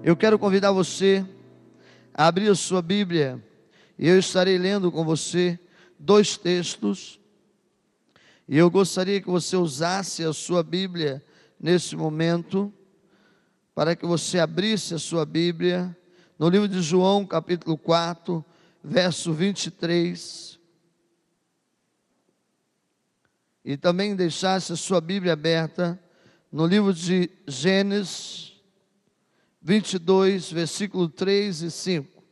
Eu quero convidar você a abrir a sua Bíblia e eu estarei lendo com você dois textos. E eu gostaria que você usasse a sua Bíblia nesse momento, para que você abrisse a sua Bíblia no livro de João, capítulo 4, verso 23. E também deixasse a sua Bíblia aberta no livro de Gênesis 22, versículo 3 e 5.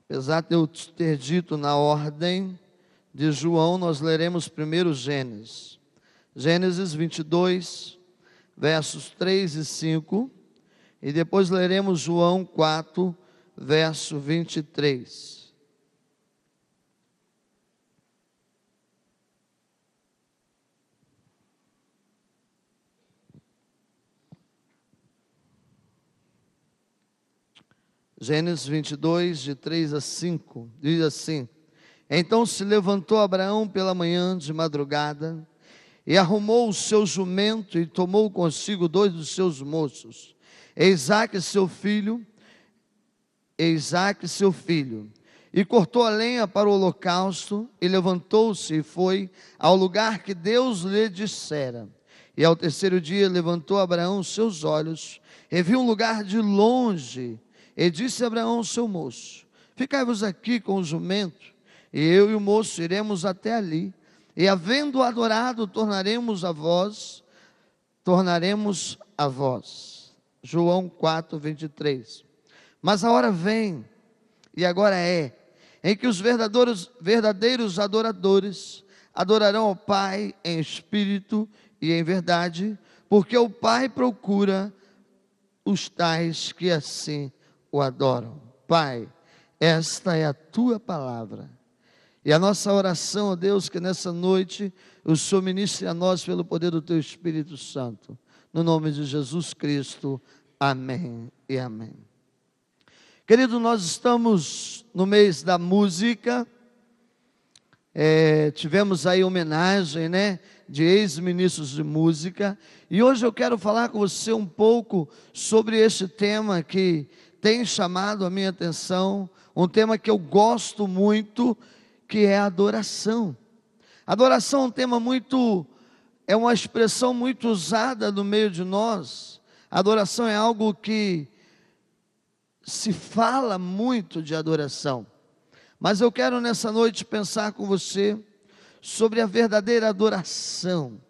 Apesar de eu ter dito na ordem de João, nós leremos primeiro Gênesis. Gênesis 22, versos 3 e 5. E depois leremos João 4, verso 23. Gênesis 22, de 3 a 5, diz assim: Então se levantou Abraão pela manhã de madrugada, e arrumou o seu jumento, e tomou consigo 2 dos seus moços, Isaque seu filho, e cortou a lenha para o holocausto, e levantou-se e foi ao lugar que Deus lhe dissera. E ao terceiro dia levantou Abraão os seus olhos, e viu um lugar de longe, e disse a Abraão seu moço: Ficai-vos aqui com o jumento, e eu e o moço iremos até ali, e havendo adorado, tornaremos a vós. João 4, 23. Mas a hora vem, e agora é, em que os verdadeiros adoradores adorarão ao Pai em espírito e em verdade, porque o Pai procura os tais que assim o adoram. Pai, esta é a tua palavra. E a nossa oração, ó Deus, que nessa noite o Senhor ministre a nós pelo poder do teu Espírito Santo. No nome de Jesus Cristo. Amém e amém. Querido, nós estamos no mês da música. Tivemos aí homenagem, de ex-ministros de música. E hoje eu quero falar com você um pouco sobre esse tema que tem chamado a minha atenção, um tema que eu gosto muito, que é a adoração. Adoração é um tema é uma expressão muito usada no meio de nós. Adoração é algo que se fala muito de adoração. Mas eu quero nessa noite pensar com você sobre a verdadeira adoração,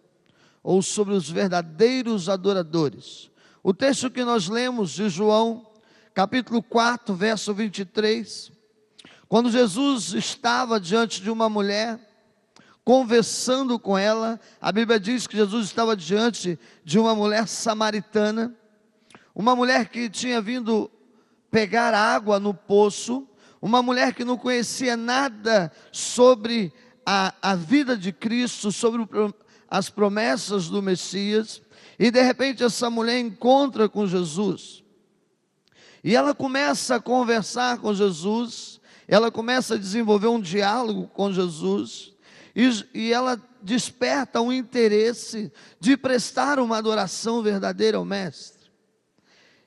ou sobre os verdadeiros adoradores. O texto que nós lemos de João, capítulo 4, verso 23, quando Jesus estava diante de uma mulher, conversando com ela, a Bíblia diz que Jesus estava diante de uma mulher samaritana, uma mulher que tinha vindo pegar água no poço, uma mulher que não conhecia nada sobre a vida de Cristo, sobre as promessas do Messias, e de repente essa mulher encontra com Jesus, e ela começa a conversar com Jesus, ela começa a desenvolver um diálogo com Jesus, e ela desperta um interesse de prestar uma adoração verdadeira ao Mestre.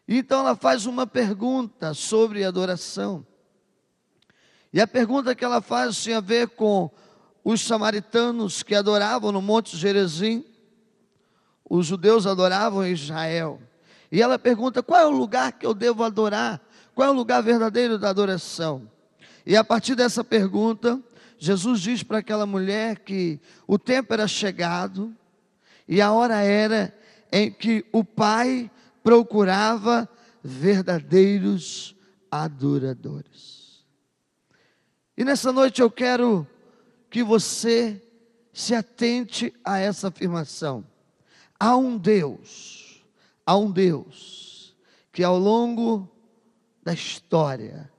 Então ela faz uma pergunta sobre adoração, e a pergunta que ela faz tinha a ver com os samaritanos que adoravam no Monte Gerizim, os judeus adoravam em Israel. E ela pergunta: qual é o lugar que eu devo adorar? Qual é o lugar verdadeiro da adoração? E a partir dessa pergunta, Jesus diz para aquela mulher que o tempo era chegado, e a hora era em que o Pai procurava verdadeiros adoradores. E nessa noite eu quero que você se atente a essa afirmação. Há um Deus que ao longo da história,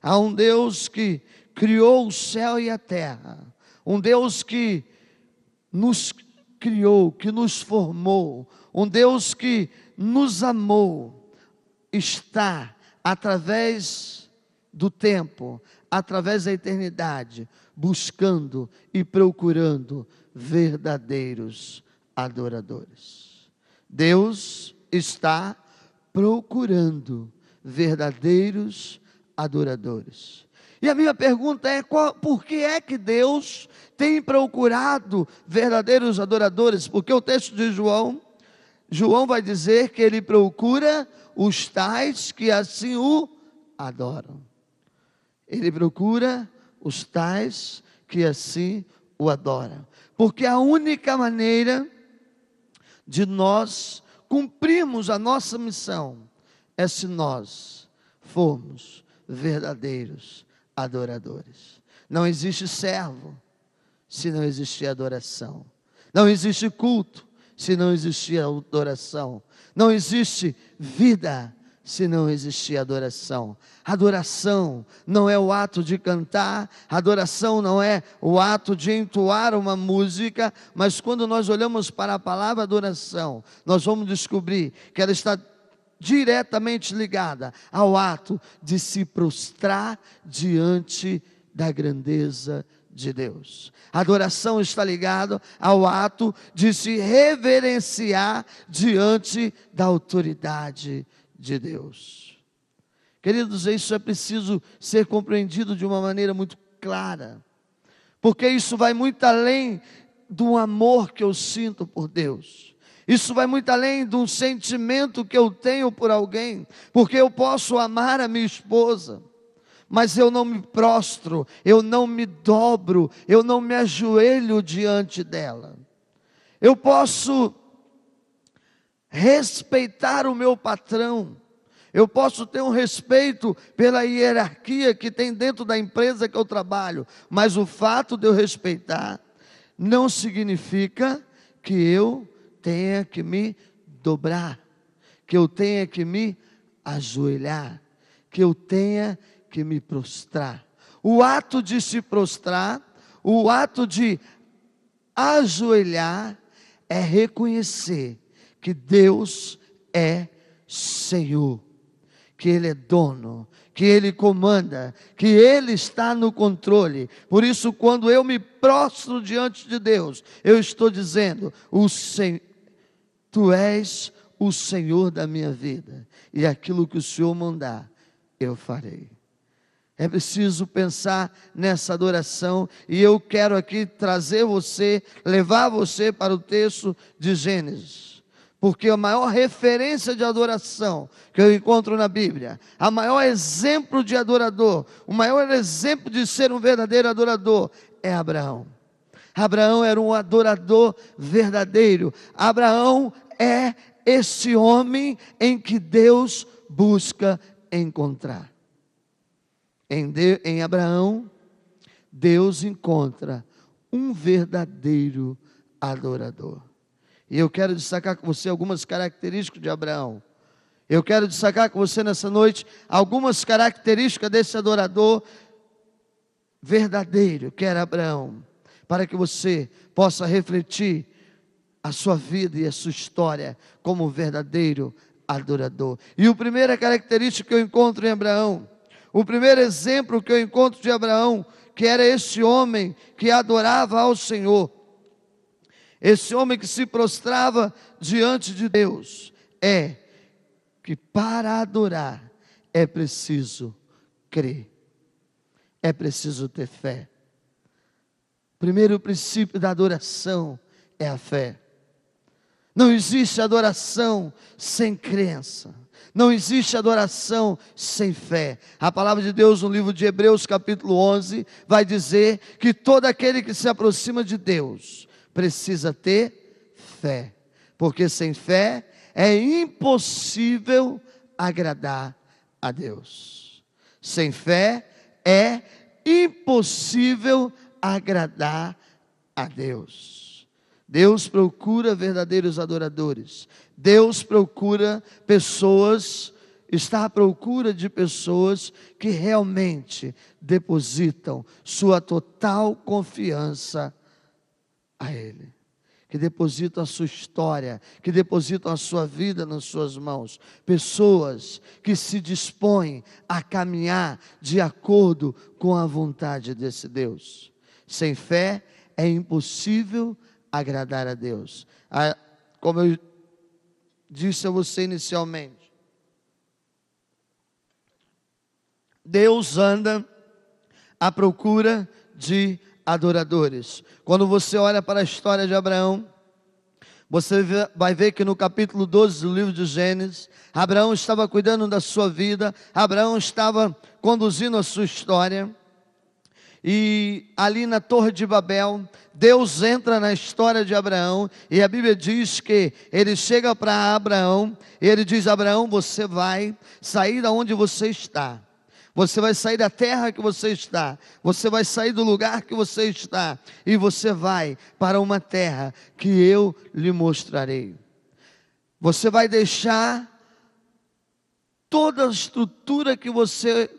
há um Deus que criou o céu e a terra, um Deus que nos criou, que nos formou, um Deus que nos amou, está através do tempo, através da eternidade, buscando e procurando verdadeiros adoradores. Deus está procurando verdadeiros adoradores. E a minha pergunta é: por que é que Deus tem procurado verdadeiros adoradores? Porque o texto de João vai dizer que ele procura os tais que assim o adoram. Ele procura os tais que assim o adoram. Porque a única maneira de nós cumprirmos a nossa missão é se nós formos verdadeiros adoradores. Não existe servo se não existir adoração. Não existe culto se não existir adoração. Não existe vida se não existir adoração. Adoração não é o ato de cantar, adoração não é o ato de entoar uma música, mas quando nós olhamos para a palavra adoração, nós vamos descobrir que ela está diretamente ligada ao ato de se prostrar diante da grandeza de Deus. A adoração está ligada ao ato de se reverenciar diante da autoridade de Deus. Queridos, isso é preciso ser compreendido de uma maneira muito clara, porque isso vai muito além do amor que eu sinto por Deus. Isso vai muito além de um sentimento que eu tenho por alguém, porque eu posso amar a minha esposa, mas eu não me prostro, eu não me dobro, eu não me ajoelho diante dela. Eu posso respeitar o meu patrão, eu posso ter um respeito pela hierarquia que tem dentro da empresa que eu trabalho, mas o fato de eu respeitar não significa que eu tenha que me dobrar, que eu tenha que me ajoelhar, que eu tenha que me prostrar. O ato de se prostrar, o ato de ajoelhar é reconhecer que Deus é Senhor, que Ele é dono, que Ele comanda, que Ele está no controle. Por isso, quando eu me prostro diante de Deus, eu estou dizendo: Tu és o Senhor da minha vida, e aquilo que o Senhor mandar, eu farei. É preciso pensar nessa adoração, e eu quero aqui trazer você, levar você para o texto de Gênesis, porque a maior referência de adoração que eu encontro na Bíblia, a maior exemplo de adorador, o maior exemplo de ser um verdadeiro adorador é Abraão. Abraão era um adorador verdadeiro. Abraão é esse homem em que Deus busca encontrar. Em Abraão, Deus encontra um verdadeiro adorador. E eu quero destacar com você algumas características de Abraão. Eu quero destacar com você nessa noite algumas características desse adorador verdadeiro que era Abraão, para que você possa refletir a sua vida e a sua história como um verdadeiro adorador. E a primeira característica que eu encontro em Abraão, o primeiro exemplo que eu encontro de Abraão, que era esse homem que adorava ao Senhor, esse homem que se prostrava diante de Deus, é que para adorar é preciso crer, é preciso ter fé. O primeiro princípio da adoração é a fé. Não existe adoração sem crença. Não existe adoração sem fé. A palavra de Deus no livro de Hebreus capítulo 11 vai dizer que todo aquele que se aproxima de Deus precisa ter fé, porque sem fé é impossível agradar a Deus. Sem fé é impossível agradar a Deus. Deus procura verdadeiros adoradores. Deus procura pessoas, está à procura de pessoas que realmente depositam sua total confiança a Ele, que depositam a sua história, que depositam a sua vida nas suas mãos. Pessoas que se dispõem a caminhar de acordo com a vontade desse Deus. Sem fé é impossível agradar a Deus. Como eu disse a você inicialmente. Deus anda à procura de adoradores. Quando você olha para a história de Abraão, você vai ver que no capítulo 12 do livro de Gênesis, Abraão estava cuidando da sua vida, Abraão estava conduzindo a sua história, e ali na Torre de Babel, Deus entra na história de Abraão, e a Bíblia diz que ele chega para Abraão, e ele diz: Abraão, você vai sair da onde você está. Você vai sair da terra que você está, você vai sair do lugar que você está, e você vai para uma terra que eu lhe mostrarei. Você vai deixar toda a estrutura que você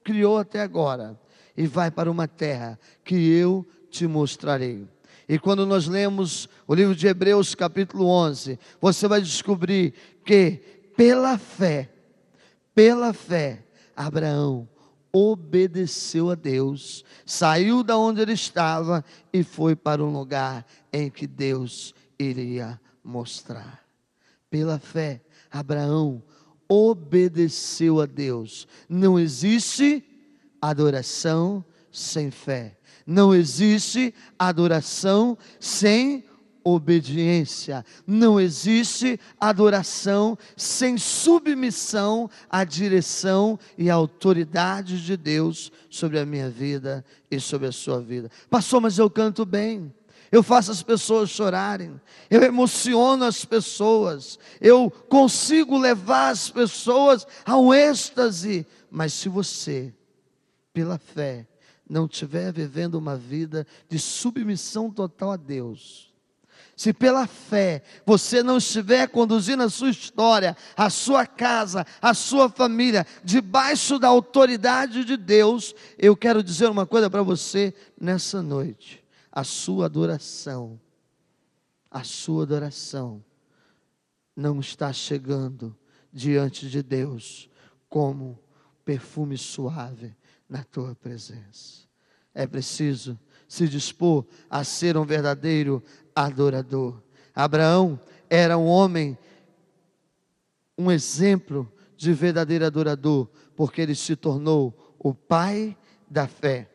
criou até agora, e vai para uma terra que eu te mostrarei. E quando nós lemos o livro de Hebreus capítulo 11, você vai descobrir que pela fé, Abraão obedeceu a Deus, saiu da onde ele estava e foi para um lugar em que Deus iria mostrar. Pela fé, Abraão obedeceu a Deus. Não existe adoração sem fé. Não existe adoração sem obediência. Não existe adoração sem submissão à direção e à autoridade de Deus sobre a minha vida e sobre a sua vida. Pastor, mas eu canto bem, eu faço as pessoas chorarem, eu emociono as pessoas, eu consigo levar as pessoas ao êxtase. Mas se você, pela fé, não estiver vivendo uma vida de submissão total a Deus, se pela fé você não estiver conduzindo a sua história, a sua casa, a sua família, debaixo da autoridade de Deus, eu quero dizer uma coisa para você nessa noite: a sua adoração não está chegando diante de Deus como perfume suave na tua presença. É preciso se dispor a ser um verdadeiro adorador. Abraão era um homem, um exemplo de verdadeiro adorador, porque ele se tornou o pai da fé.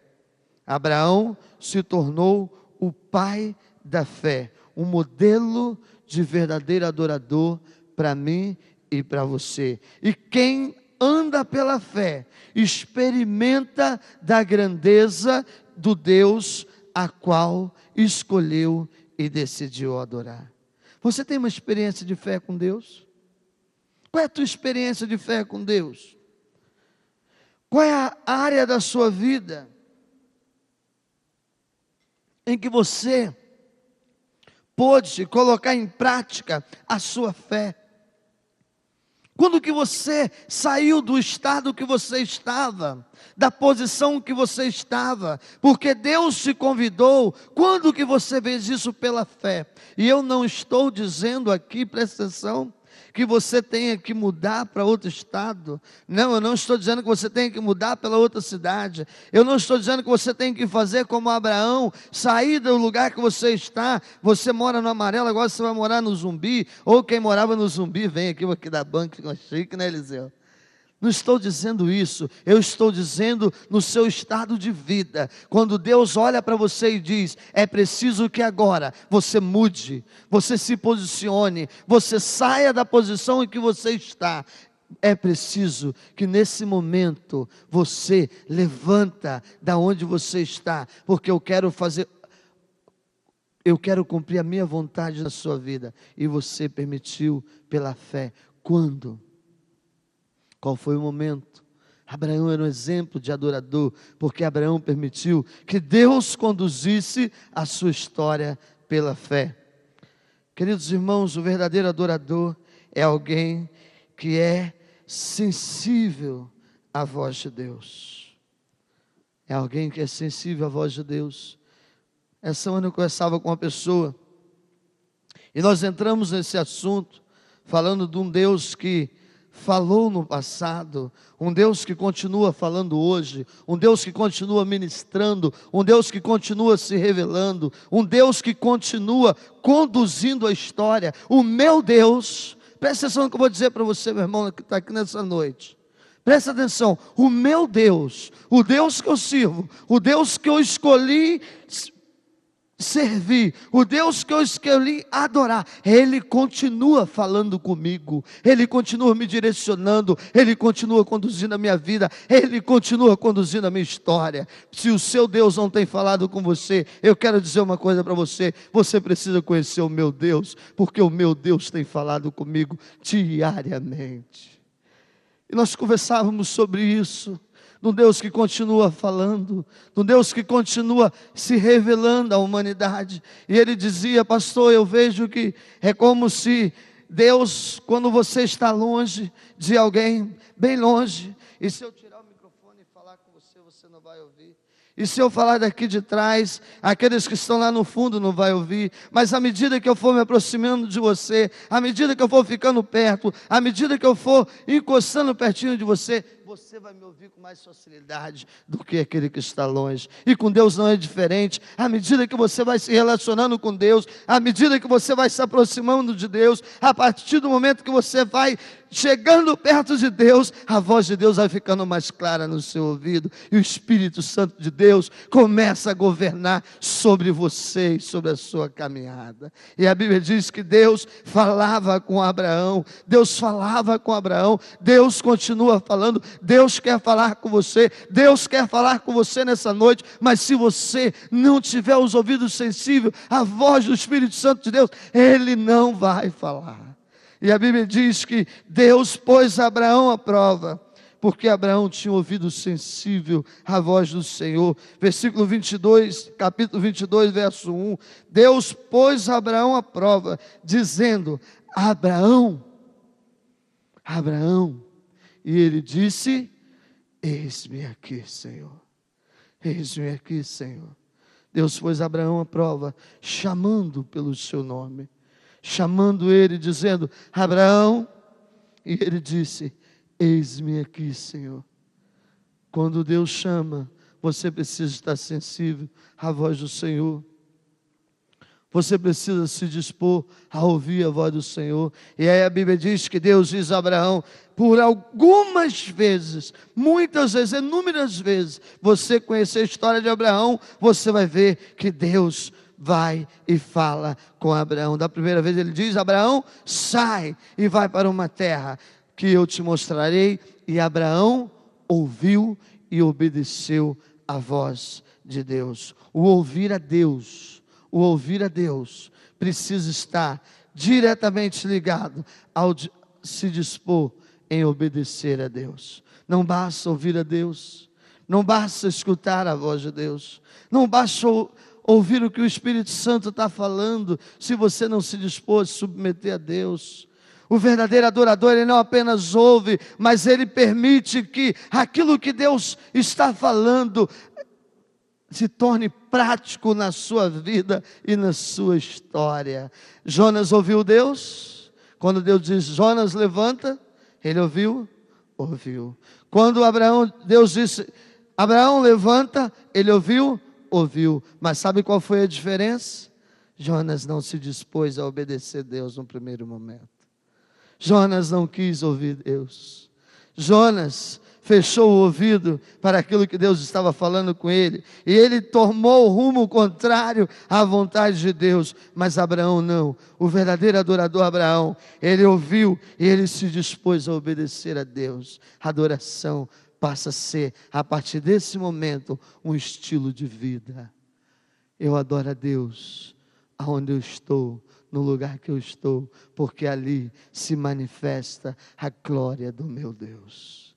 Abraão se tornou o pai da fé, um modelo de verdadeiro adorador para mim e para você. E quem anda pela fé experimenta da grandeza do Deus a qual escolheu e decidiu adorar. Você tem uma experiência de fé com Deus? Qual é a tua experiência de fé com Deus? Qual é a área da sua vida em que você pôde colocar em prática a sua fé? Quando que você saiu do estado que você estava, da posição que você estava, porque Deus te convidou? Quando que você fez isso pela fé? E eu não estou dizendo aqui, presta atenção, que você tenha que mudar para outro estado. Não, eu não estou dizendo que você tenha que mudar para outra cidade. Eu não estou dizendo que você tem que fazer como Abraão, sair do lugar que você está. Você mora no Amarelo, agora você vai morar no Zumbi. Ou quem morava no Zumbi, vem aqui da banca, fica chique, né, Eliseu? Não estou dizendo isso, eu estou dizendo no seu estado de vida. Quando Deus olha para você e diz: é preciso que agora você mude, você se posicione, você saia da posição em que você está. É preciso que nesse momento você levanta da onde você está, porque eu quero cumprir a minha vontade na sua vida. E você permitiu pela fé. Quando? Qual foi o momento? Abraão era um exemplo de adorador, porque Abraão permitiu que Deus conduzisse a sua história pela fé. Queridos irmãos, o verdadeiro adorador é alguém que é sensível à voz de Deus. É alguém que é sensível à voz de Deus. Essa semana eu conversava com uma pessoa, e nós entramos nesse assunto, falando de um Deus que falou no passado, um Deus que continua falando hoje, um Deus que continua ministrando, um Deus que continua se revelando, um Deus que continua conduzindo a história. O meu Deus Presta atenção no que eu vou dizer para você, meu irmão, que está aqui nessa noite. Presta atenção, o meu Deus, o Deus que eu sirvo, o Deus que eu escolhi servir, o Deus que eu escolhi adorar, Ele continua falando comigo, Ele continua me direcionando, Ele continua conduzindo a minha vida, Ele continua conduzindo a minha história. Se o seu Deus não tem falado com você, eu quero dizer uma coisa para você: você precisa conhecer o meu Deus, porque o meu Deus tem falado comigo diariamente. E nós conversávamos sobre isso, num Deus que continua falando, num Deus que continua se revelando à humanidade. E ele dizia: pastor, eu vejo que é como se Deus, quando você está longe de alguém, bem longe, e se eu tirar o microfone e falar com você, você não vai ouvir. E se eu falar daqui de trás, aqueles que estão lá no fundo não vai ouvir. Mas à medida que eu for me aproximando de você, à medida que eu for ficando perto, à medida que eu for encostando pertinho de você, você vai me ouvir com mais facilidade do que aquele que está longe. E com Deus não é diferente. À medida que você vai se relacionando com Deus, à medida que você vai se aproximando de Deus, a partir do momento que você vai chegando perto de Deus, a voz de Deus vai ficando mais clara no seu ouvido, e o Espírito Santo de Deus começa a governar sobre você e sobre a sua caminhada. E a Bíblia diz que Deus falava com Abraão, Deus falava com Abraão, Deus continua falando, Deus quer falar com você, Deus quer falar com você nessa noite, mas se você não tiver os ouvidos sensíveis à voz do Espírito Santo de Deus, Ele não vai falar. E a Bíblia diz que Deus pôs Abraão à prova, porque Abraão tinha ouvido sensível à voz do Senhor. Versículo 22, capítulo 22, verso 1. Deus pôs Abraão à prova, dizendo: Abraão, Abraão. E ele disse: eis-me aqui, Senhor. Eis-me aqui, Senhor. Deus pôs Abraão à prova, chamando pelo seu nome, chamando ele, dizendo: Abraão. E ele disse: eis-me aqui, Senhor. Quando Deus chama, você precisa estar sensível à voz do Senhor. Você precisa se dispor a ouvir a voz do Senhor. E aí a Bíblia diz que Deus diz a Abraão, por algumas vezes, muitas vezes, inúmeras vezes, você conhecer a história de Abraão, você vai ver que Deus vai e fala com Abraão. Da primeira vez ele diz: Abraão, sai e vai para uma terra que eu te mostrarei. E Abraão ouviu e obedeceu a voz de Deus. O ouvir a Deus, o ouvir a Deus precisa estar diretamente ligado ao se dispor em obedecer a Deus. Não basta ouvir a Deus, não basta escutar a voz de Deus, não basta ouvir o que o Espírito Santo está falando, se você não se dispor a submeter a Deus. O verdadeiro adorador, ele não apenas ouve, mas ele permite que aquilo que Deus está falando se torne prático na sua vida e na sua história. Jonas ouviu Deus. Quando Deus diz: Jonas, levanta, ele ouviu? Ouviu. Quando Deus disse: Abraão, levanta, ele ouviu? Ouviu. Mas sabe qual foi a diferença? Jonas não se dispôs a obedecer a Deus no primeiro momento. Jonas não quis ouvir Deus. Jonas fechou o ouvido para aquilo que Deus estava falando com ele, e ele tomou o rumo contrário à vontade de Deus. Mas Abraão não. O verdadeiro adorador Abraão, ele ouviu e ele se dispôs a obedecer a Deus. A adoração passa a ser, a partir desse momento, um estilo de vida. Eu adoro a Deus aonde eu estou, no lugar que eu estou, porque ali se manifesta a glória do meu Deus.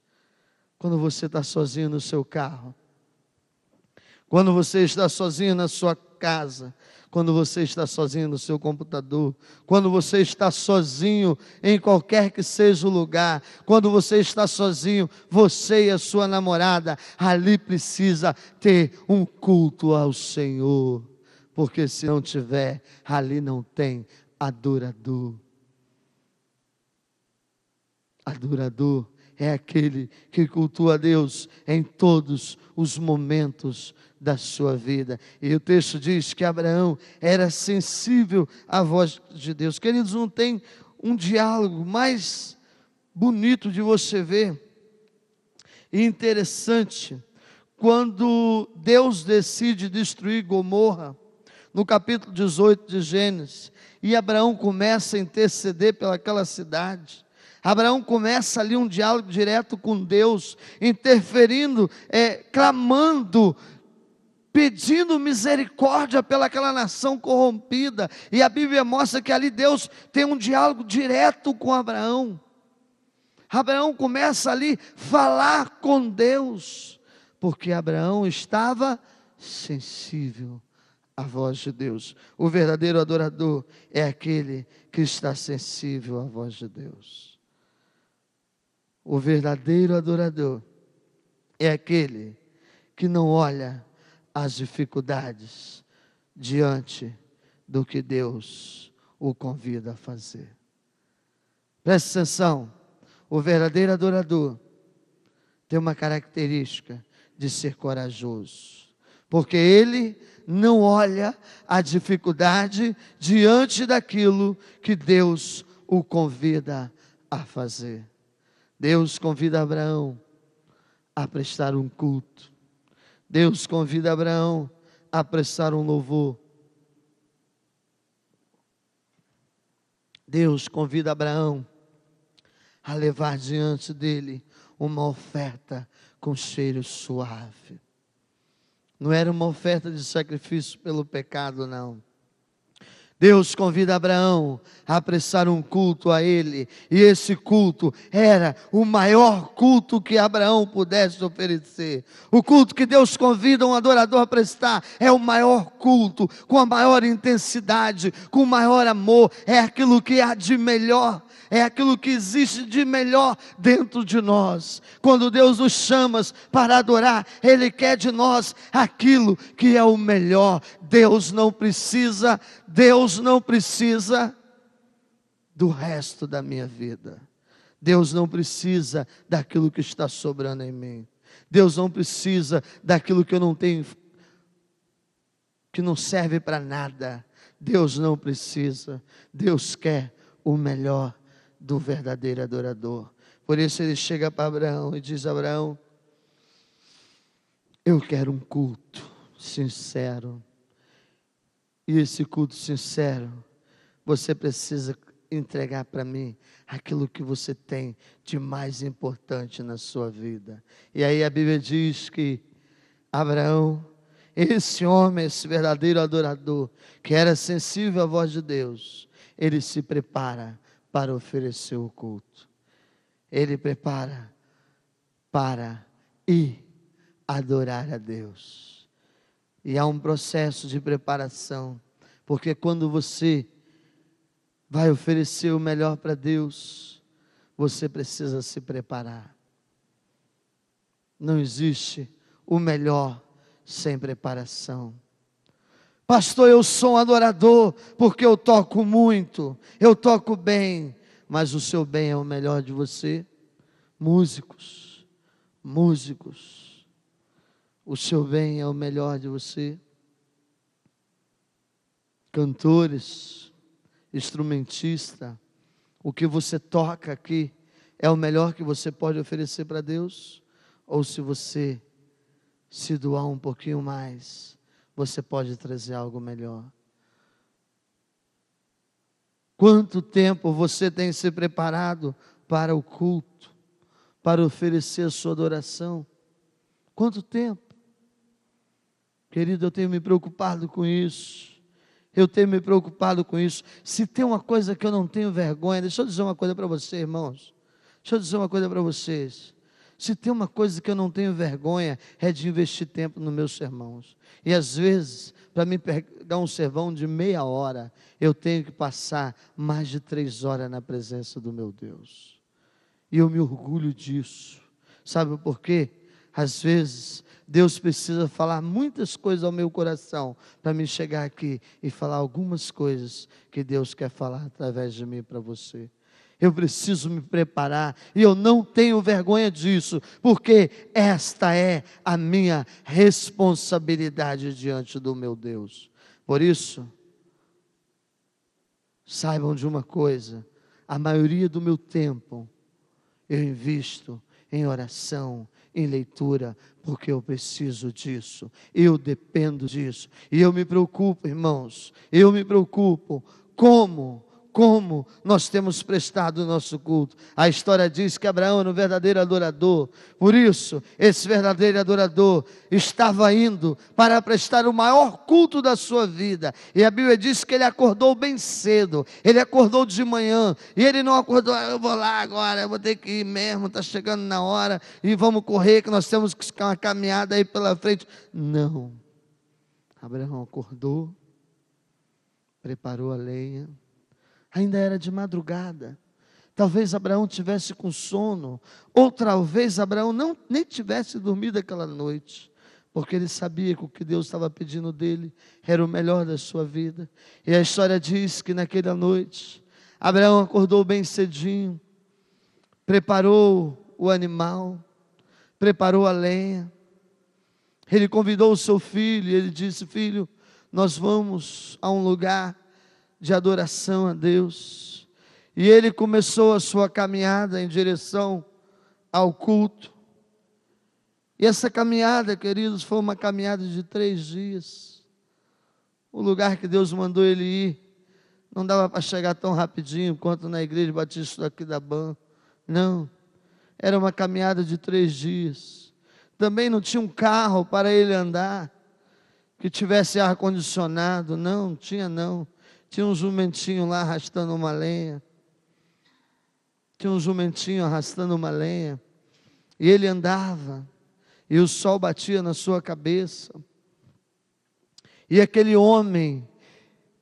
Quando você está sozinho no seu carro, quando você está sozinho na sua casa, quando você está sozinho no seu computador, quando você está sozinho em qualquer que seja o lugar, quando você está sozinho, você e a sua namorada, ali precisa ter um culto ao Senhor, porque se não tiver, ali não tem adorador. Adorador é aquele que cultua a Deus em todos os momentos da sua vida. E o texto diz que Abraão era sensível à voz de Deus. Queridos, não tem um diálogo mais bonito de você ver e interessante, quando Deus decide destruir Gomorra, no capítulo 18 de Gênesis, e Abraão começa a interceder pelaquela cidade. Abraão começa ali um diálogo direto com Deus, interferindo, clamando, pedindo misericórdia pelaquela nação corrompida. E a Bíblia mostra que ali Deus tem um diálogo direto com Abraão. Abraão começa ali a falar com Deus, porque Abraão estava sensível à voz de Deus. O verdadeiro adorador é aquele que está sensível à voz de Deus. O verdadeiro adorador é aquele que não olha as dificuldades diante do que Deus o convida a fazer. Preste atenção, o verdadeiro adorador tem uma característica de ser corajoso, porque ele não olha a dificuldade diante daquilo que Deus o convida a fazer. Deus convida Abraão a prestar um culto. Deus convida Abraão a prestar um louvor. Deus convida Abraão a levar diante dele uma oferta com cheiro suave. Não era uma oferta de sacrifício pelo pecado, não. Deus convida Abraão a prestar um culto a Ele, e esse culto era o maior culto que Abraão pudesse oferecer. O culto que Deus convida um adorador a prestar é o maior culto, com a maior intensidade, com o maior amor, é aquilo que há de melhor. É aquilo que existe de melhor dentro de nós. Quando Deus nos chama para adorar, Ele quer de nós aquilo que é o melhor. Deus não precisa do resto da minha vida. Deus não precisa daquilo que está sobrando em mim. Deus não precisa daquilo que eu não tenho, que não serve para nada. Deus não precisa. Deus quer o melhor do verdadeiro adorador. Por isso ele chega para Abraão e diz: Abraão, eu quero um culto sincero. E esse culto sincero, você precisa entregar para mim aquilo que você tem de mais importante na sua vida. E aí a Bíblia diz que Abraão, esse homem, esse verdadeiro adorador, que era sensível à voz de Deus, ele se prepara para oferecer o culto. Ele prepara para ir adorar a Deus. E há um processo de preparação, porque quando você vai oferecer o melhor para Deus, você precisa se preparar. Não existe o melhor sem preparação. Pastor, eu sou um adorador porque eu toco muito, eu toco bem, mas o seu bem é o melhor de você? Músicos, o seu bem é o melhor de você? Cantores, instrumentista, o que você toca aqui é o melhor que você pode oferecer para Deus? Ou se você se doar um pouquinho mais, você pode trazer algo melhor? Quanto tempo você tem se preparado para o culto, para oferecer a sua adoração? Quanto tempo? Querido, eu tenho me preocupado com isso. Se tem uma coisa que eu não tenho vergonha, deixa eu dizer uma coisa para você, irmãos. Deixa eu dizer uma coisa para vocês. Se tem uma coisa que eu não tenho vergonha, é de investir tempo nos meus sermãos. E às vezes, para me pegar um sermão de meia hora, eu tenho que passar mais de 3 horas na presença do meu Deus. E eu me orgulho disso. Sabe por quê? Às vezes, Deus precisa falar muitas coisas ao meu coração, para me chegar aqui e falar algumas coisas que Deus quer falar através de mim para você. Eu preciso me preparar, e eu não tenho vergonha disso, porque esta é a minha responsabilidade diante do meu Deus. Por isso, saibam de uma coisa: a maioria do meu tempo eu invisto em oração, em leitura, porque eu preciso disso, eu dependo disso, e eu me preocupo, irmãos, eu me preocupo, como nós temos prestado o nosso culto. A história diz que Abraão era um verdadeiro adorador, por isso, esse verdadeiro adorador estava indo para prestar o maior culto da sua vida, e a Bíblia diz que ele acordou bem cedo, ele acordou de manhã, e ele não acordou, eu vou lá agora, eu vou ter que ir mesmo, está chegando na hora, e vamos correr, que nós temos que ficar uma caminhada aí pela frente. Não, Abraão acordou, preparou a lenha, ainda era de madrugada, talvez Abraão tivesse com sono, ou talvez Abraão nem tivesse dormido aquela noite, porque ele sabia que o que Deus estava pedindo dele era o melhor da sua vida. E a história diz que naquela noite, Abraão acordou bem cedinho, preparou o animal, preparou a lenha, ele convidou o seu filho, e ele disse: filho, nós vamos a um lugar de adoração a Deus. E ele começou a sua caminhada em direção ao culto. E essa caminhada, queridos, foi uma caminhada de 3 dias. O lugar que Deus mandou ele ir, não dava para chegar tão rapidinho quanto na igreja batista daqui da Ban. Não, era uma caminhada de 3 dias. Também não tinha um carro para ele andar, que tivesse ar-condicionado. Não tinha não. Tinha um jumentinho lá arrastando uma lenha. E ele andava. E o sol batia na sua cabeça. E aquele homem,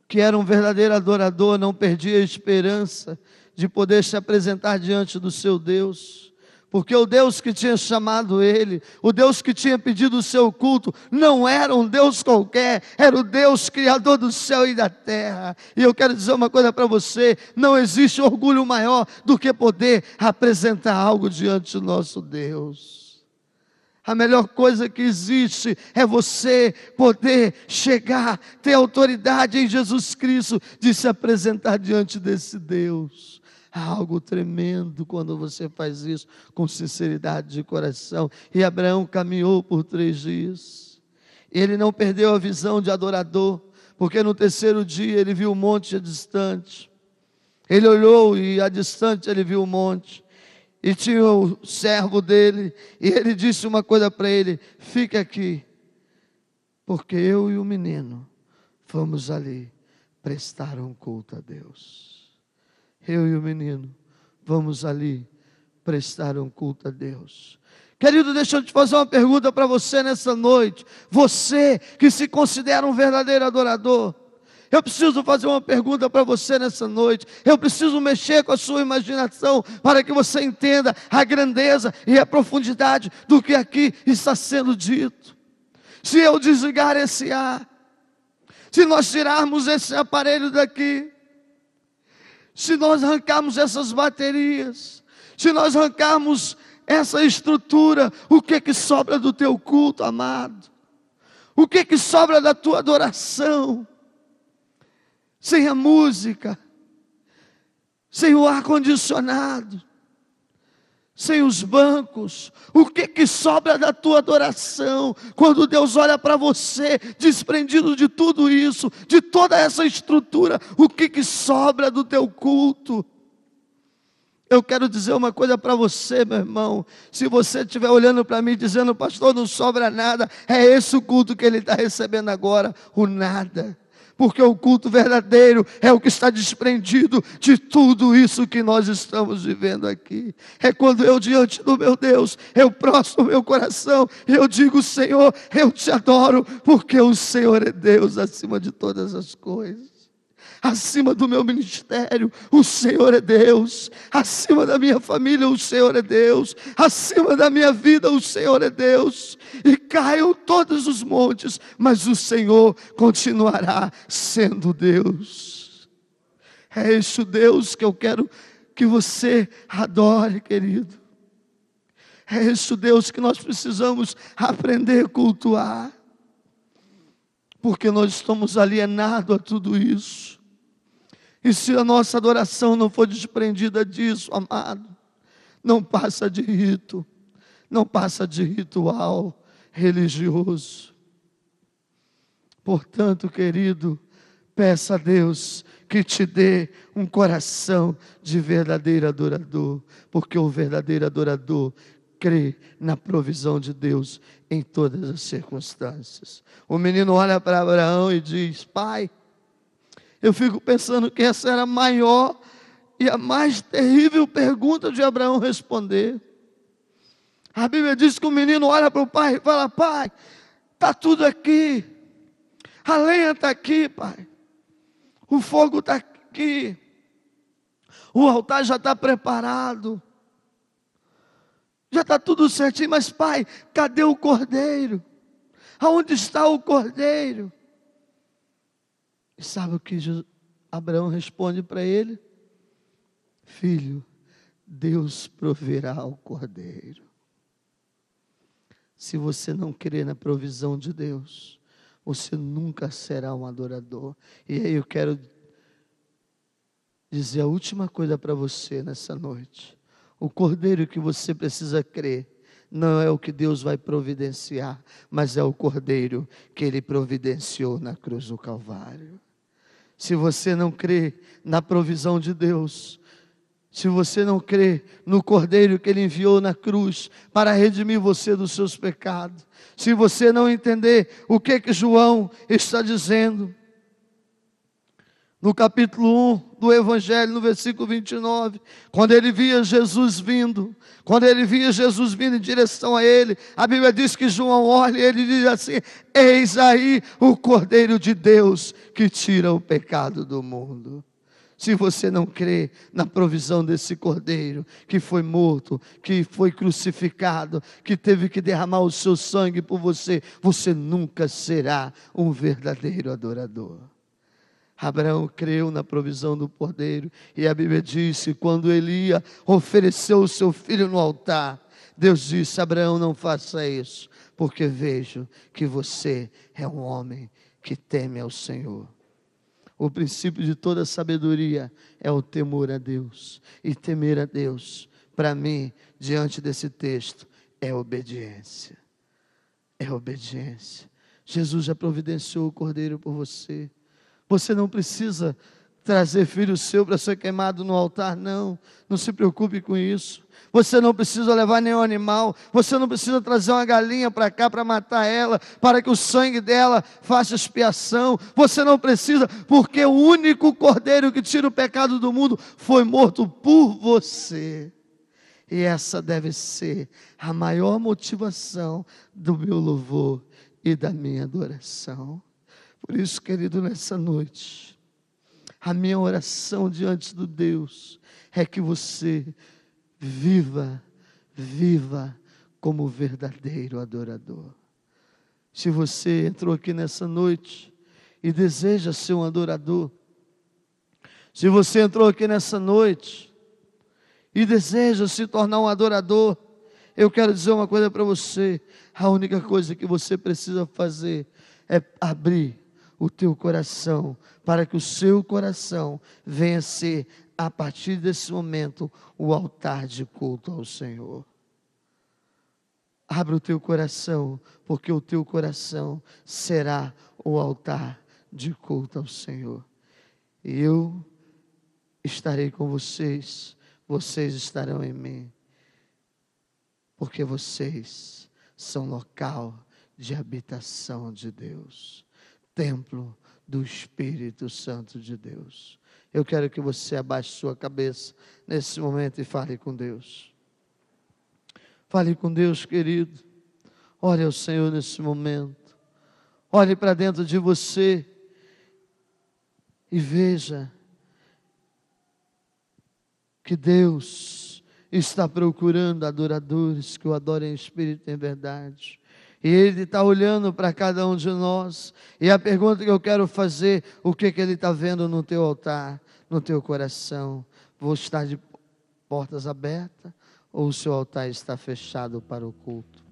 que era um verdadeiro adorador, não perdia a esperança de poder se apresentar diante do seu Deus. Porque o Deus que tinha chamado ele, o Deus que tinha pedido o seu culto, não era um Deus qualquer, era o Deus criador do céu e da terra. E eu quero dizer uma coisa para você: não existe orgulho maior do que poder apresentar algo diante do nosso Deus. A melhor coisa que existe é você poder chegar, ter autoridade em Jesus Cristo de se apresentar diante desse Deus. Há algo tremendo quando você faz isso com sinceridade de coração. E Abraão caminhou por 3 dias. Ele não perdeu a visão de adorador, porque no 3º dia ele viu o monte distante. Ele olhou e a distante ele viu o monte. E tinha o servo dele, e ele disse uma coisa para ele: fica aqui, porque eu e o menino vamos ali prestar um culto a Deus. Eu e o menino vamos ali prestar um culto a Deus. Querido, deixa eu te fazer uma pergunta para você nessa noite. Você que se considera um verdadeiro adorador, eu preciso fazer uma pergunta para você nessa noite. Eu preciso mexer com a sua imaginação para que você entenda a grandeza e a profundidade do que aqui está sendo dito. Se eu desligar esse ar, se nós tirarmos esse aparelho daqui, se nós arrancarmos essas baterias, se nós arrancarmos essa estrutura, o que sobra do teu culto, amado? O que sobra da tua adoração? Sem a música, sem o ar-condicionado, sem os bancos, o que sobra da tua adoração? Quando Deus olha para você, desprendido de tudo isso, de toda essa estrutura, o que sobra do teu culto? Eu quero dizer uma coisa para você, meu irmão. Se você estiver olhando para mim dizendo: pastor, não sobra nada, é esse o culto que ele está recebendo agora, o nada. Porque o culto verdadeiro é o que está desprendido de tudo isso que nós estamos vivendo aqui. É quando eu, diante do meu Deus, eu prostro o meu coração e eu digo: Senhor, eu te adoro, porque o Senhor é Deus acima de todas as coisas. Acima do meu ministério, o Senhor é Deus. Acima da minha família, o Senhor é Deus. Acima da minha vida, o Senhor é Deus. E caiam todos os montes, mas o Senhor continuará sendo Deus. É esse o Deus que eu quero que você adore, querido. É esse o Deus que nós precisamos aprender a cultuar. Porque nós estamos alienados a tudo isso. E se a nossa adoração não for desprendida disso, amado, não passa de rito, não passa de ritual religioso. Portanto, querido, peça a Deus que te dê um coração de verdadeiro adorador, porque o verdadeiro adorador crê na provisão de Deus em todas as circunstâncias. O menino olha para Abraão e diz: pai, eu fico pensando que essa era a maior e a mais terrível pergunta de Abraão responder. A Bíblia diz que o menino olha para o pai e fala: pai, está tudo aqui, a lenha está aqui, pai, o fogo está aqui, o altar já está preparado, já está tudo certinho, mas pai, cadê o cordeiro? Aonde está o cordeiro? E sabe o que Abraão responde para ele? Filho, Deus proverá o cordeiro. Se você não crer na provisão de Deus, você nunca será um adorador. E aí eu quero dizer a última coisa para você nessa noite. O cordeiro que você precisa crer não é o que Deus vai providenciar, mas é o cordeiro que Ele providenciou na cruz do Calvário. Se você não crê na provisão de Deus, se você não crê no cordeiro que Ele enviou na cruz para redimir você dos seus pecados, se você não entender o que João está dizendo, no capítulo 1 do Evangelho, no versículo 29, quando ele via Jesus vindo em direção a ele, a Bíblia diz que João olha e ele diz assim: eis aí o Cordeiro de Deus que tira o pecado do mundo. Se você não crê na provisão desse Cordeiro, que foi morto, que foi crucificado, que teve que derramar o seu sangue por você, você nunca será um verdadeiro adorador. Abraão creu na provisão do Cordeiro, e a Bíblia disse, quando ele ia oferecer o seu filho no altar, Deus disse: Abraão, não faça isso, porque vejo que você é um homem que teme ao Senhor. O princípio de toda sabedoria é o temor a Deus, e temer a Deus, para mim, diante desse texto, é obediência. É obediência. Jesus já providenciou o Cordeiro por você. Você não precisa trazer filho seu para ser queimado no altar, não se preocupe com isso. Você não precisa levar nenhum animal, você não precisa trazer uma galinha para cá para matar ela, para que o sangue dela faça expiação. Você não precisa, porque o único cordeiro que tira o pecado do mundo foi morto por você. E essa deve ser a maior motivação do meu louvor e da minha adoração. Por isso, querido, nessa noite, a minha oração diante do Deus é que você viva como verdadeiro adorador. Se você entrou aqui nessa noite e deseja ser um adorador, se você entrou aqui nessa noite e deseja se tornar um adorador, eu quero dizer uma coisa para você: a única coisa que você precisa fazer é abrir o teu coração, para que o seu coração venha ser, a partir desse momento, o altar de culto ao Senhor. Abra o teu coração, porque o teu coração será o altar de culto ao Senhor. E eu estarei com vocês, vocês estarão em mim, porque vocês são local de habitação de Deus, templo do Espírito Santo de Deus. Eu quero que você abaixe sua cabeça nesse momento e fale com Deus. Fale com Deus, querido. Ore ao Senhor nesse momento. Olhe para dentro de você e veja que Deus está procurando adoradores que o adorem em espírito e em verdade. E Ele está olhando para cada um de nós. E a pergunta que eu quero fazer: o que Ele está vendo no teu altar, no teu coração? Vou estar de portas abertas, ou o seu altar está fechado para o culto?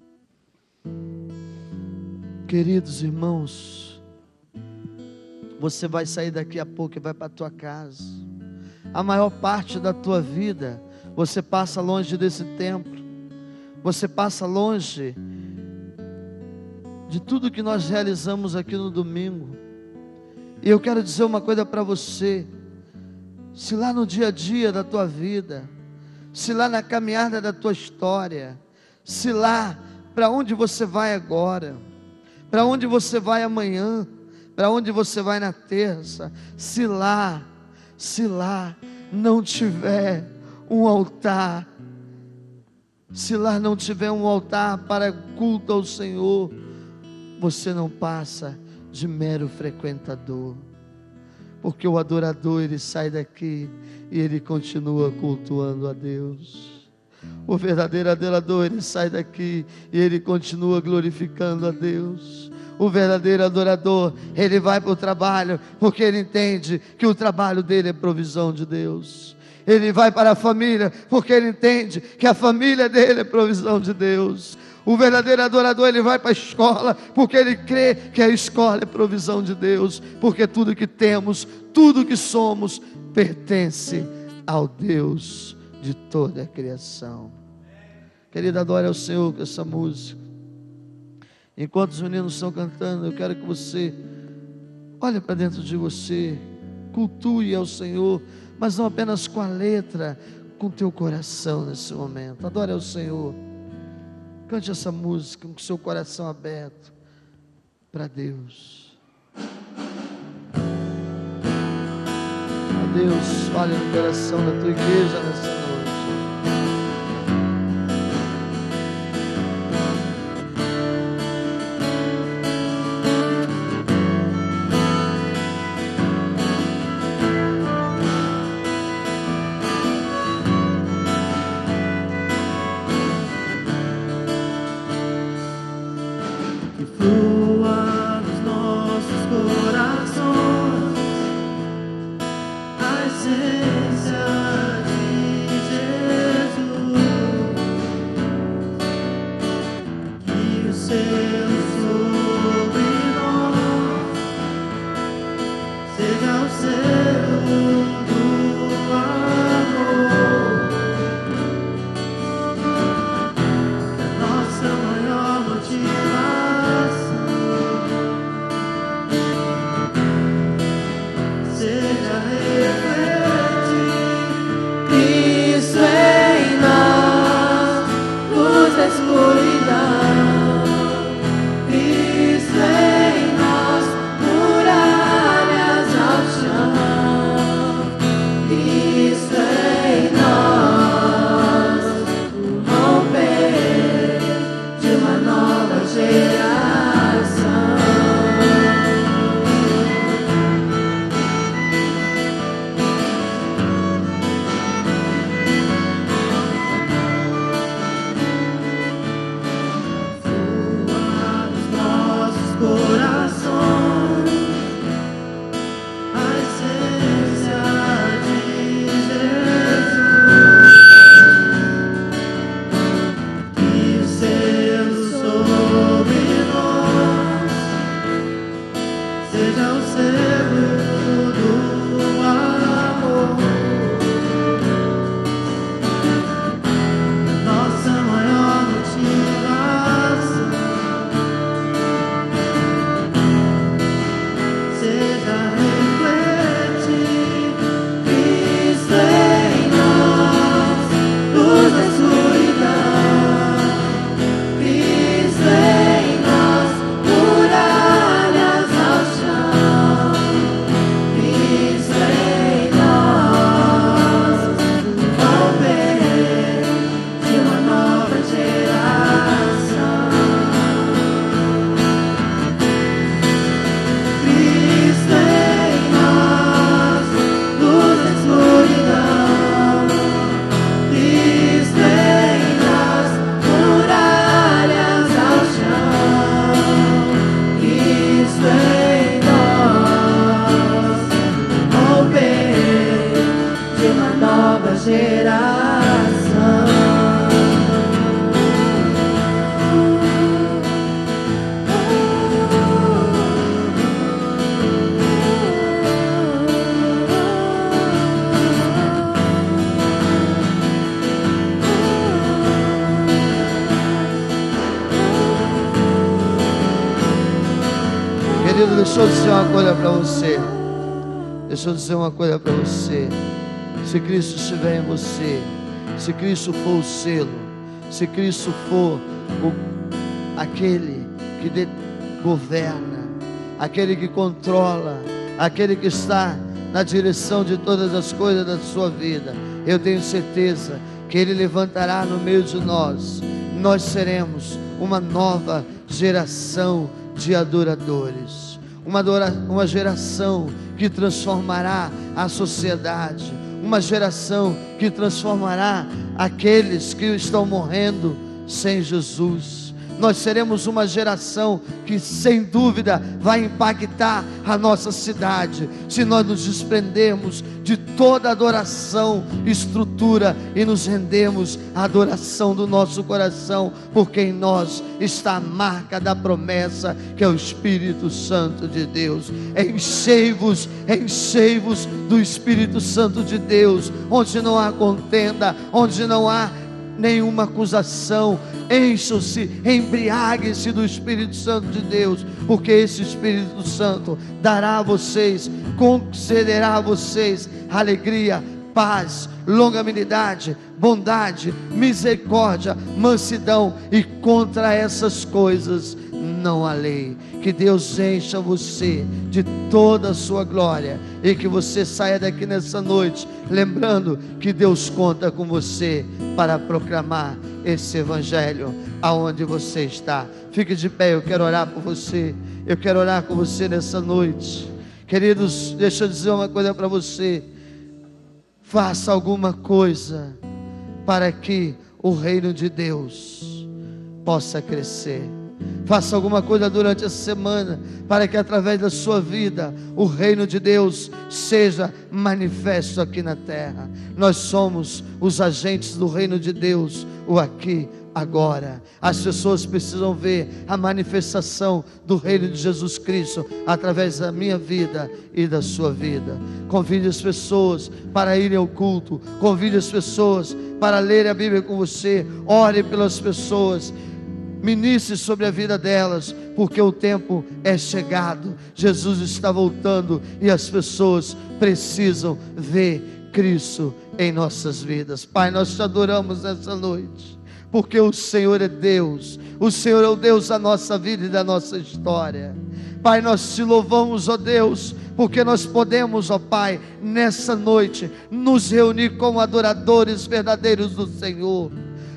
Queridos irmãos, você vai sair daqui a pouco e vai para a tua casa. a maior parte da tua vida você passa longe desse templo, você passa longe de tudo que nós realizamos aqui no domingo. E eu quero dizer uma coisa para você: se lá no dia a dia da tua vida, se lá na caminhada da tua história, se lá para onde você vai agora, para onde você vai amanhã, para onde você vai na terça, se lá não tiver um altar, se lá não tiver um altar para culto ao Senhor, você não passa de mero frequentador, porque o adorador, ele sai daqui e ele continua cultuando a Deus. O verdadeiro adorador, ele sai daqui e ele continua glorificando a Deus. O verdadeiro adorador, ele vai para o trabalho, porque ele entende que o trabalho dele é provisão de Deus. Ele vai para a família, porque ele entende que a família dele é provisão de Deus. O verdadeiro adorador, ele vai para a escola, porque ele crê que a escola é provisão de Deus, porque tudo que temos, tudo que somos, pertence ao Deus de toda a criação. Querido, adore ao Senhor com essa música. Enquanto os meninos estão cantando, eu quero que você olhe para dentro de você, cultue ao Senhor, mas não apenas com a letra, com teu coração nesse momento. Adore ao Senhor. Cante essa música com seu coração aberto para Deus. A Deus, fale no coração da tua igreja nessa noite. eu dizer uma coisa para você. Deixa eu dizer uma coisa para você. Se Cristo estiver em você, se Cristo for o selo, se Cristo for aquele que governa, aquele que controla, aquele que está na direção de todas as coisas da sua vida, eu tenho certeza que Ele levantará no meio de nós. Nós seremos uma nova geração de adoradores, uma geração que transformará a sociedade, uma geração que transformará aqueles que estão morrendo sem Jesus. Nós seremos uma geração que sem dúvida vai impactar a nossa cidade, se nós nos desprendermos de toda adoração, estrutura, e nos rendemos à adoração do nosso coração, porque em nós está a marca da promessa, que é o Espírito Santo de Deus. Enchei-vos do Espírito Santo de Deus, onde não há contenda, onde não há nenhuma acusação. Encham-se, embriaguem-se do Espírito Santo de Deus, porque esse Espírito Santo dará a vocês, concederá a vocês alegria, paz, longanimidade, bondade, misericórdia, mansidão, e contra essas coisas não há lei. Que Deus encha você de toda a sua glória, e que você saia daqui nessa noite lembrando que Deus conta com você para proclamar esse evangelho aonde você está. Fique de pé, eu quero orar por você. Eu quero orar com você nessa noite. Queridos, deixa eu dizer uma coisa para você. Faça alguma coisa para que o reino de Deus possa crescer. Faça alguma coisa durante essa semana para que através da sua vida o reino de Deus seja manifesto aqui na terra. Nós somos os agentes do reino de Deus, o aqui, agora. As pessoas precisam ver a manifestação do reino de Jesus Cristo através da minha vida e da sua vida. Convide as pessoas para irem ao culto, convide as pessoas para lerem a Bíblia com você, ore pelas pessoas, ministre sobre a vida delas, porque o tempo é chegado. Jesus está voltando e as pessoas precisam ver Cristo em nossas vidas. Pai, nós te adoramos nessa noite, porque o Senhor é Deus, o Senhor é o Deus da nossa vida e da nossa história. Pai, nós te louvamos, ó Deus, porque nós podemos, ó Pai, nessa noite nos reunir como adoradores verdadeiros do Senhor.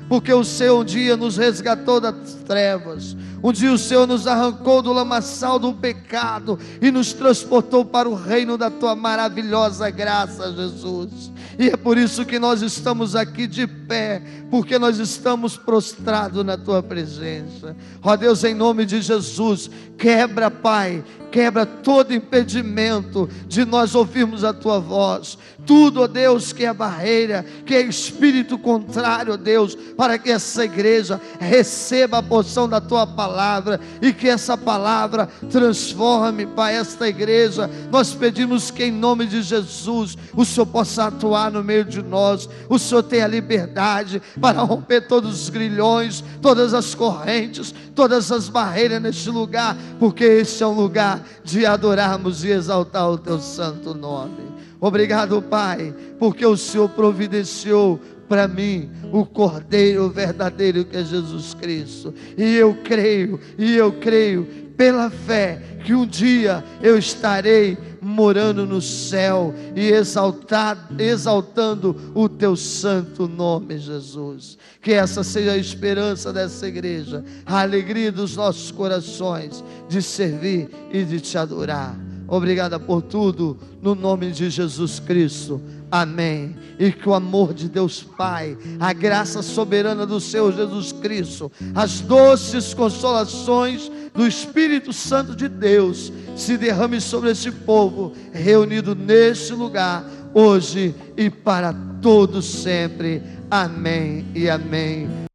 Porque o Senhor um dia nos resgatou das trevas, um dia o Senhor nos arrancou do lamaçal do pecado e nos transportou para o reino da tua maravilhosa graça, Jesus. E é por isso que nós estamos aqui de pé, porque nós estamos prostrados na tua presença. Ó Deus, em nome de Jesus, quebra, Pai, quebra todo impedimento de nós ouvirmos a tua voz. Tudo, ó Deus, que é barreira, que é espírito contrário, ó Deus, para que essa igreja receba a porção da tua palavra e que essa palavra transforme, Pai, esta igreja. Nós pedimos que em nome de Jesus o Senhor possa atuar no meio de nós. O Senhor tem a liberdade para romper todos os grilhões, todas as correntes, todas as barreiras neste lugar, porque este é um lugar de adorarmos e exaltar o teu santo nome. Obrigado, Pai, porque o Senhor providenciou para mim o Cordeiro verdadeiro, que é Jesus Cristo. E eu creio pela fé que um dia eu estarei morando no céu e exaltando o teu santo nome, Jesus. Que essa seja a esperança dessa igreja, a alegria dos nossos corações de servir e de te adorar. Obrigada por tudo, no nome de Jesus Cristo, amém. E que o amor de Deus Pai, a graça soberana do Senhor Jesus Cristo, as doces consolações do Espírito Santo de Deus se derrame sobre este povo reunido neste lugar, hoje e para todos sempre, amém e amém.